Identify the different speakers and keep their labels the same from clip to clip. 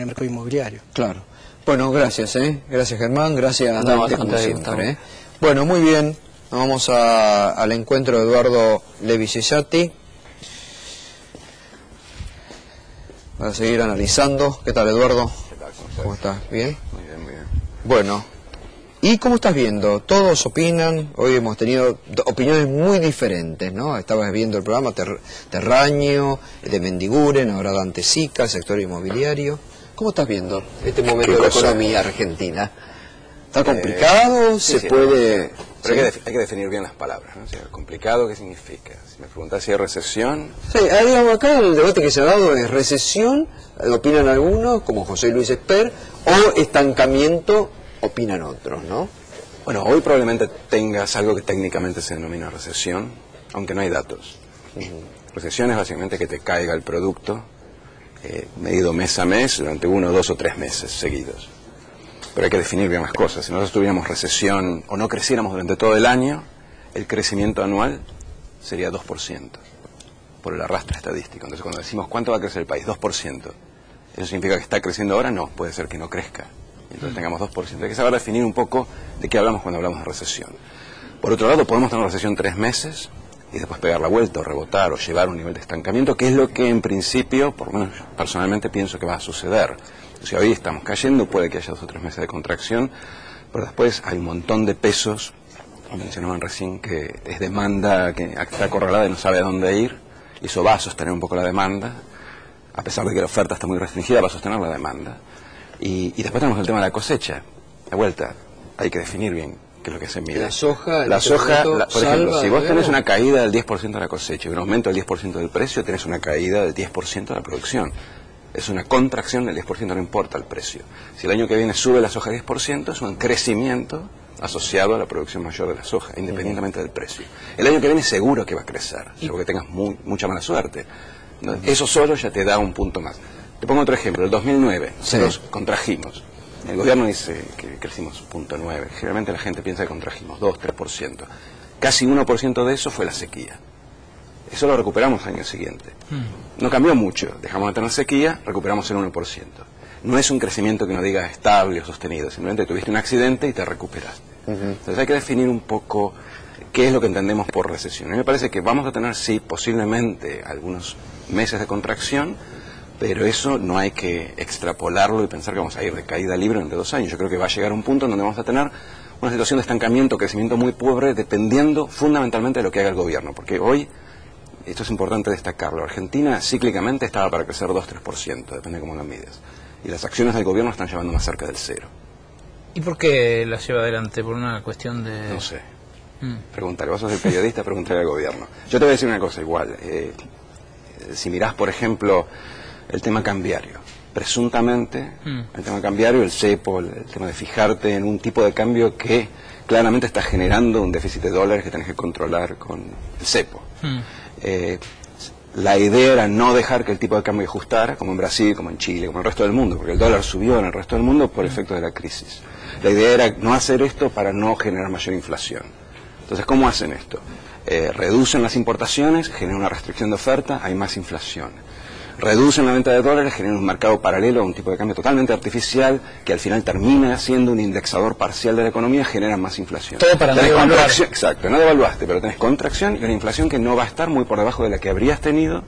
Speaker 1: el mercado inmobiliario.
Speaker 2: Claro. Bueno, gracias, gracias Germán, gracias Dante, como siempre. Bueno, muy bien, nos vamos al encuentro de Eduardo Levi Cesati para seguir analizando. ¿Qué tal, Eduardo?
Speaker 3: ¿Qué tal?
Speaker 2: ¿Cómo estás? ¿Bien?
Speaker 3: Muy bien, muy bien.
Speaker 2: Bueno, ¿y cómo estás viendo? Todos opinan, hoy hemos tenido opiniones muy diferentes, ¿no? Estabas viendo el programa Terraño, de Mendiguren, ahora Dante Sica, el sector inmobiliario. ¿Cómo estás viendo este momento de la economía argentina? ¿Está complicado?
Speaker 3: Sí,
Speaker 2: ¿Se puede...?
Speaker 3: Pero hay que definir bien las palabras, ¿no? O sea, complicado, ¿qué significa? Si me preguntas si hay recesión...
Speaker 2: Sí, digamos, acá el debate que se ha dado es recesión, opinan algunos, como José Luis Esper, o estancamiento, opinan otros, ¿no?
Speaker 3: Bueno, hoy probablemente tengas algo que técnicamente se denomina recesión, aunque no hay datos. Recesión es básicamente que te caiga el producto, medido mes a mes, durante 1, 2 o 3 meses seguidos. Pero hay que definir bien las cosas. Si nosotros tuviéramos recesión o no creciéramos durante todo el año, el crecimiento anual sería 2%, por el arrastre estadístico. Entonces, cuando decimos ¿cuánto va a crecer el país? 2%. ¿Eso significa que está creciendo ahora? No, puede ser que no crezca. Y entonces tengamos 2%. Hay que saber definir un poco de qué hablamos cuando hablamos de recesión. Por otro lado, podemos tener recesión 3 meses y después pegar la vuelta o rebotar o llevar a un nivel de estancamiento, que es lo que en principio, por lo menos personalmente, pienso que va a suceder. Si hoy estamos cayendo, puede que haya 2 o 3 meses de contracción, pero después hay un montón de pesos, como mencionaban recién, que es demanda que está acorralada y no sabe a dónde ir, y eso va a sostener un poco la demanda, a pesar de que la oferta está muy restringida, va a sostener la demanda. Y después tenemos el tema de la cosecha. De vuelta, hay que definir bien qué es lo que se mide.
Speaker 2: La soja,
Speaker 3: por ejemplo, si vos tenés una caída del 10% de la cosecha y un aumento del 10% del precio, tenés una caída del 10% de la producción. Es una contracción del 10%, no importa el precio. Si el año que viene sube la soja 10%, es un crecimiento asociado a la producción mayor de la soja, independientemente del precio. El año que viene seguro que va a crecer, salvo que tengas mucha mala suerte. Eso solo ya te da un punto más. Te pongo otro ejemplo. El 2009, nosotros contrajimos. El gobierno dice que crecimos 0.9. Generalmente la gente piensa que contrajimos 2, 3%. Casi 1% de eso fue la sequía. Eso lo recuperamos al año siguiente. No cambió mucho. Dejamos de tener sequía, recuperamos el 1%. No es un crecimiento que uno diga estable o sostenido. Simplemente tuviste un accidente y te recuperaste. Entonces hay que definir un poco qué es lo que entendemos por recesión. A mí me parece que vamos a tener, sí, posiblemente algunos meses de contracción, pero eso no hay que extrapolarlo y pensar que vamos a ir de caída libre durante 2 años. Yo creo que va a llegar un punto en donde vamos a tener una situación de estancamiento, crecimiento muy pobre, dependiendo fundamentalmente de lo que haga el gobierno. Porque hoy, esto es importante destacarlo, Argentina cíclicamente estaba para crecer 2-3%, depende de cómo lo mides. Y las acciones del gobierno están llevando más cerca del 0.
Speaker 4: ¿Y por qué las lleva adelante? ¿Por una cuestión de...?
Speaker 3: No sé. Preguntarle, vos sos el periodista, preguntarle al gobierno. Yo te voy a decir una cosa igual. Si mirás, por ejemplo, el tema cambiario, presuntamente, el tema cambiario, el cepo, el tema de fijarte en un tipo de cambio que claramente está generando un déficit de dólares que tenés que controlar con el cepo. La idea era no dejar que el tipo de cambio ajustara, como en Brasil, como en Chile, como en el resto del mundo, porque el dólar subió en el resto del mundo por efecto de la crisis. La idea era no hacer esto para no generar mayor inflación. Entonces, ¿cómo hacen esto? Reducen las importaciones, generan una restricción de oferta, hay más inflación. Reducen la venta de dólares, generan un mercado paralelo a un tipo de cambio totalmente artificial que al final termina siendo un indexador parcial de la economía, genera más inflación.
Speaker 4: Todo para no devaluar.
Speaker 3: Exacto, no devaluaste, pero tenés contracción y una inflación que no va a estar muy por debajo de la que habrías tenido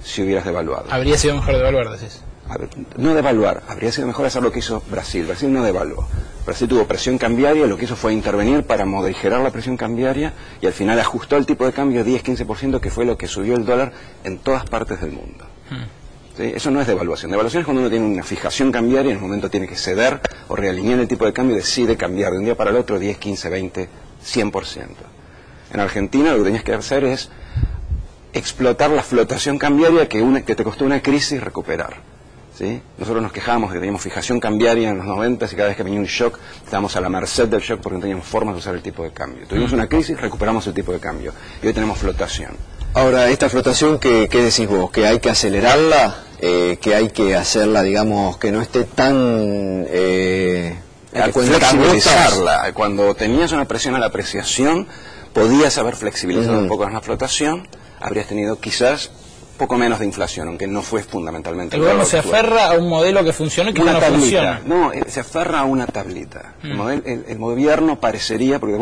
Speaker 3: si hubieras devaluado.
Speaker 4: Habría sido mejor devaluar, decís.
Speaker 3: A ver, no devaluar, habría sido mejor hacer lo que hizo Brasil. Brasil no devaluó. Brasil tuvo presión cambiaria, lo que hizo fue intervenir para modificar la presión cambiaria y al final ajustó el tipo de cambio 10-15%, que fue lo que subió el dólar en todas partes del mundo. ¿Sí? Eso no es devaluación. Devaluación es cuando uno tiene una fijación cambiaria y en un momento tiene que ceder o realinear el tipo de cambio y decide cambiar de un día para el otro 10, 15, 20, 100%. En Argentina lo que tenías que hacer es explotar la flotación cambiaria que te costó una crisis recuperar. ¿Sí? Nosotros nos quejábamos de que teníamos fijación cambiaria en los 90 y cada vez que venía un shock estábamos a la merced del shock porque no teníamos formas de usar el tipo de cambio. Tuvimos una crisis, recuperamos el tipo de cambio y hoy tenemos flotación.
Speaker 2: Ahora, esta flotación, ¿qué decís vos? ¿Que hay que acelerarla? ¿Que hay que hacerla, digamos, que no esté tan...
Speaker 3: hay que flexibilizarla. Cuando tenías una presión a la apreciación, podías haber flexibilizado un poco más la flotación, habrías tenido quizás poco menos de inflación, aunque no fue fundamentalmente.
Speaker 4: El gobierno se aferra a un modelo que funciona y que ya no funciona.
Speaker 3: No, se aferra a una tablita. El gobierno parecería, porque